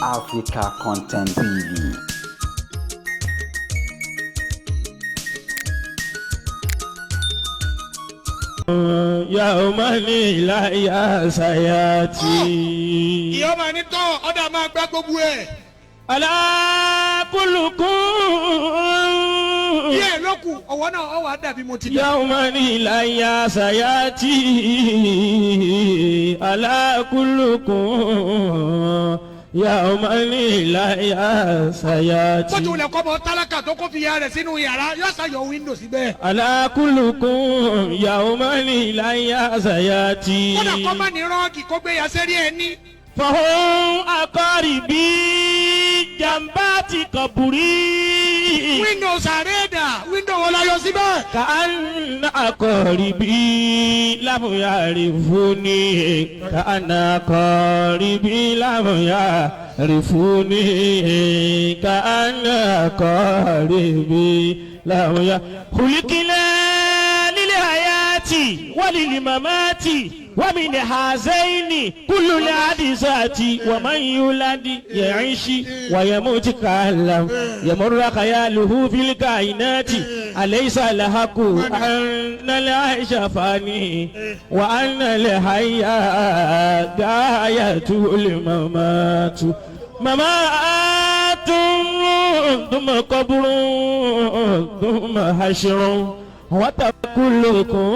Africa Content TV. يوم إلى سياتي ìyá máa ní tọ́ ọ̀dà máa gbá gbogbo ẹ̀. على كلكم díẹ̀ ló kù ọ̀wọ́ náà ọ̀wọ́ àdàbí mo ti dà. يوم إلى سياتي على كلكم يوم إلى سياتي bójú ilẹ̀ kọ́ bọ́ tálákà tó kó fi ya rẹ̀ sínú yàrá yóò ṣàyọ̀ wíńdò síbẹ̀. على كلكم يوم إلى سياتي kódà kọ́ má ní rọ́ọ̀kì kó gbé yasẹ́rí ẹ̀ ní. فهم أقاربي جنبات قبري wíńdò sàrédà wíńdò wọn la yọ síbẹ̀. كأن أقاربي لم يعرفوني كأن أقاربي لم يعرفوني كأن أقاربي لم خلقنا للحياة وللممات ومن هذين كل الحادثات ومن يولد يعيش ويموت كالم يمر خياله في الكائنات أليس الحق أن العيش فاني وأن الحياة غاية الممات ممات ثم قبر ثم حشر وتكلكم